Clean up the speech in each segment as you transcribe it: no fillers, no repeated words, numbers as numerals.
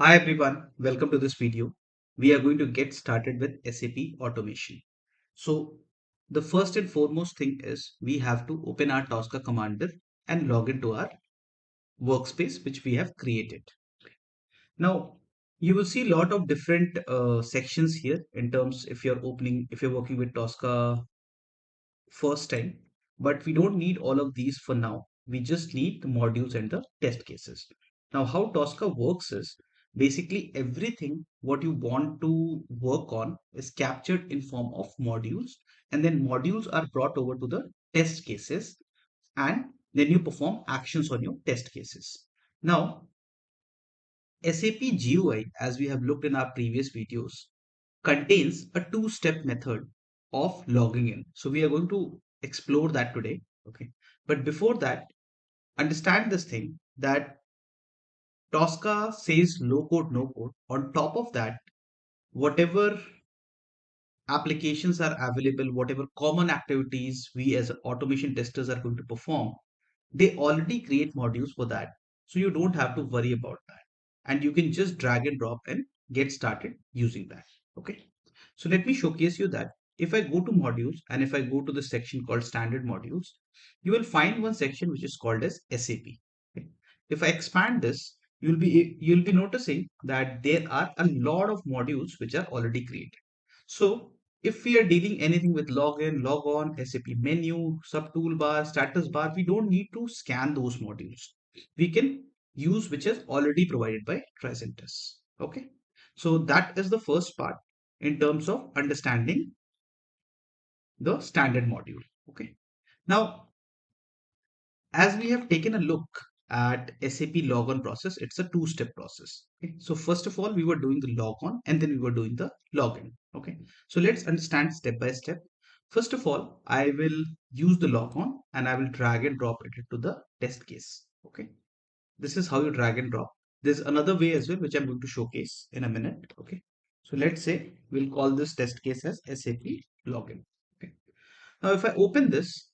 Hi everyone, welcome to this video. We are going to get started with SAP automation. So the first and foremost thing is we have to open our Tosca commander and log into our workspace which we have created. Now you will see a lot of different sections here in terms if you're working with Tosca first time, but we don't need all of these for now. We just need the modules and the test cases. Now, how Tosca works is basically everything what you want to work on is captured in form of modules, and then modules are brought over to the test cases, and then you perform actions on your test cases. Now, SAP GUI, as we have looked in our previous videos, contains a two-step method of logging in. So we are going to explore that today. Okay. But before that, understand this thing that Tosca says low code, no code. On top of that, whatever applications are available, whatever common activities we as automation testers are going to perform, they already create modules for that. So you don't have to worry about that. And you can just drag and drop and get started using that. Okay. So let me showcase you that if I go to modules and if I go to the section called standard modules, you will find one section which is called as SAP. Okay. If I expand this, you'll be noticing that there are a lot of modules which are already created. So if we are dealing anything with login, log on, SAP menu, sub toolbar, status bar, we don't need to scan those modules. We can use which is already provided by Tricentis. Okay. So that is the first part in terms of understanding the standard module. Okay. Now, as we have taken a look at SAP Logon process, it's a two-step process. Okay. So first of all, we were doing the logon and then we were doing the login. Okay. So let's understand step by step. First of all, I will use the logon and I will drag and drop it into the test case. Okay. This is how you drag and drop. There's another way as well, which I'm going to showcase in a minute. Okay. So let's say we'll call this test case as SAP login. Okay. Now, if I open this,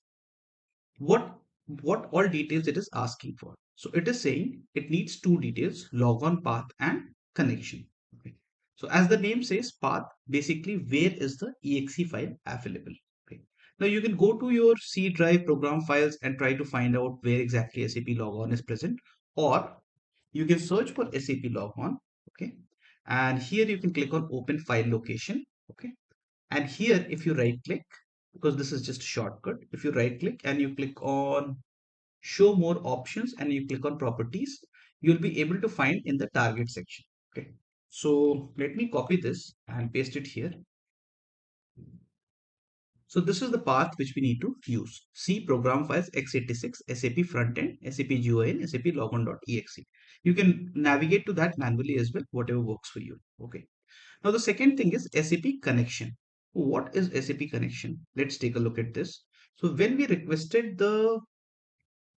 what what all details it is asking for. So it is saying it needs two details, logon path and connection. Okay. So as the name says, path, basically where is the exe file available. Okay. Now you can go to your C drive program files and try to find out where exactly SAP logon is present, or you can search for SAP logon. Okay. And here you can click on open file location. Okay. And here, if you right click, because this is just a shortcut, if you right click and you click on show more options and you click on properties, you'll be able to find in the target section. Okay. So let me copy this and paste it here. So this is the path which we need to use. C program files x86, SAP frontend, SAP GUI, and SAP logon.exe. You can navigate to that manually as well, whatever works for you. Okay. Now the second thing is SAP connection. What is SAP connection? Let's take a look at this. So when we requested the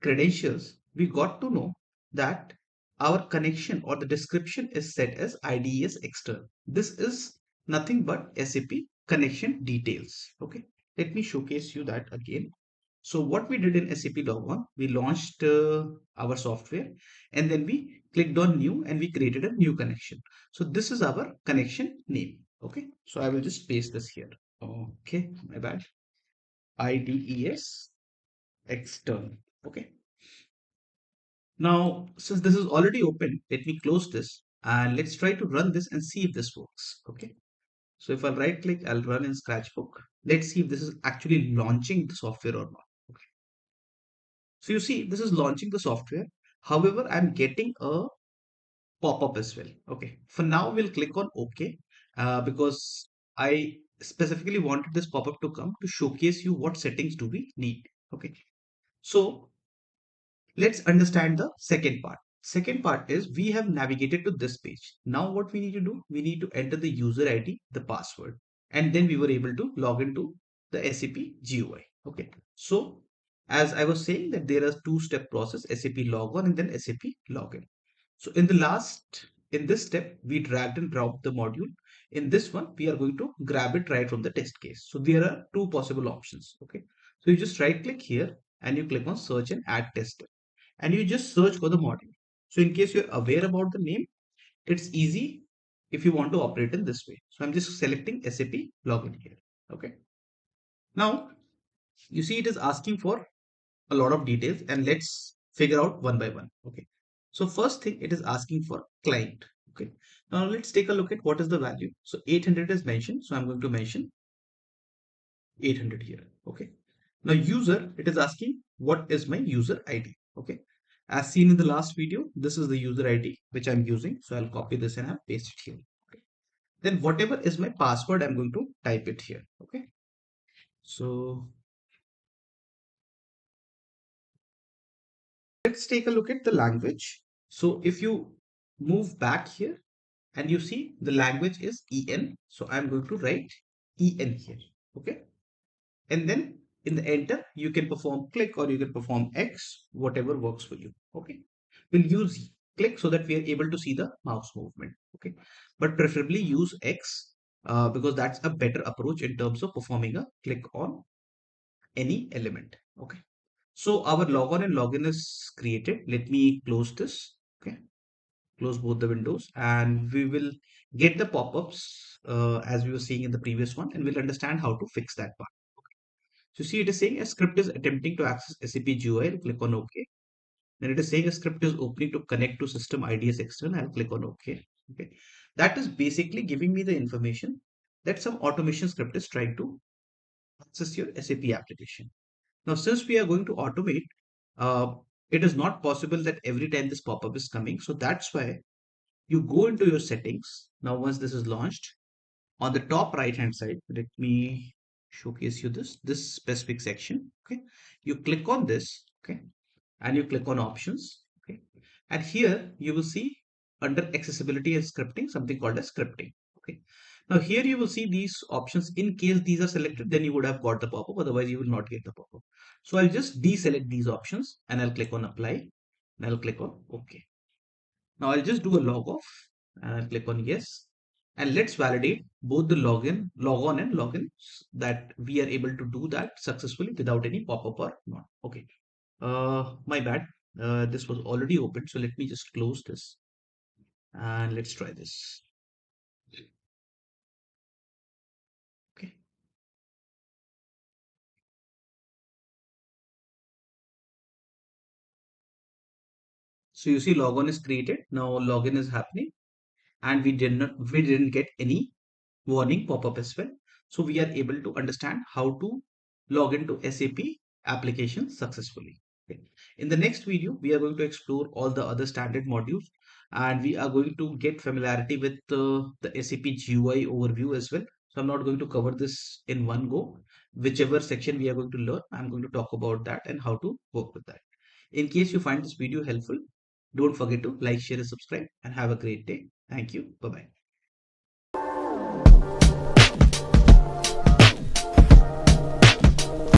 credentials, we got to know that our connection or the description is set as IDES external. This is nothing but SAP connection details. Okay, let me showcase you that again. So what we did in SAP Logon, we launched our software and then we clicked on new and we created a new connection. So this is our connection name. Okay, so I will just paste this here. Okay, my bad. IDES external. Okay. Now, since this is already open, let me close this and let's try to run this and see if this works. Okay. So if I'll right click, I'll run in Scratchbook. Let's see if this is actually launching the software or not. Okay. So you see, this is launching the software. However, I'm getting a pop-up as well. Okay. For now, we'll click on OK because I specifically wanted this pop-up to come to showcase you what settings do we need. Okay. So let's understand the second part. Second part is we have navigated to this page. Now what we need to do, we need to enter the user ID, the password, and then we were able to log into the SAP GUI. Okay. So as I was saying that there are two-step process, SAP logon and then SAP login. So in this step, we dragged and dropped the module. In this one, we are going to grab it right from the test case. So there are two possible options. Okay. So you just right click here and you click on search and add test and you just search for the module. So in case you're aware about the name, It's easy if you want to operate in this way. So I'm just selecting SAP login here. Okay. Now you see it is asking for a lot of details, and let's figure out one by one. Okay. So first thing, it is asking for client. Okay. Now let's take a look at what is the value. So 800 is mentioned. So I'm going to mention 800 here. Okay. Now user, it is asking what is my user ID. Okay. As seen in the last video, this is the user ID which I'm using. So I'll copy this and I'll paste it here. Okay. Then whatever is my password, I'm going to type it here. Okay. So let's take a look at the language. So if you move back here and you see the language is EN. So I'm going to write EN here. Okay. And then in the enter, you can perform click or you can perform X, whatever works for you. Okay. We'll use click so that we are able to see the mouse movement. Okay. But preferably use X because that's a better approach in terms of performing a click on any element. Okay. So our logon and login is created. Let me close this. Okay. Close both the windows and we will get the pop-ups as we were seeing in the previous one, and we'll understand how to fix that part. So see, it is saying a script is attempting to access SAP GUI. I'll click on OK. Then it is saying a script is opening to connect to system IDS external. I'll click on OK. Okay. That is basically giving me the information that some automation script is trying to access your SAP application. Now, since we are going to automate, uh, it is not possible that every time this pop-up is coming. So that's why you go into your settings. Now, once this is launched, on the top right hand side, let me showcase you this specific section. Okay, you click on this. Okay, and you click on options. Okay, and here you will see under accessibility and scripting something called as scripting. Okay, now here you will see these options. In case these are selected, then you would have got the pop-up, otherwise you will not get the pop-up. So I'll just deselect these options and I'll click on apply and I'll click on OK. Now I'll just do a log off and I'll click on yes. And let's validate both the log on and login that we are able to do that successfully without any pop-up or not. Okay. My bad. This was already open. So let me just close this and let's try this. Okay. So you see logon is created. Now login is happening and we didn't get any warning pop-up as well. So we are able to understand how to log into SAP application successfully. Okay. In the next video, we are going to explore all the other standard modules and we are going to get familiarity with the SAP GUI overview as well. So I'm not going to cover this in one go. Whichever section we are going to learn, I'm going to talk about that and how to work with that. In case you find this video helpful, don't forget to like, share, and subscribe and have a great day. Thank you. Bye-bye.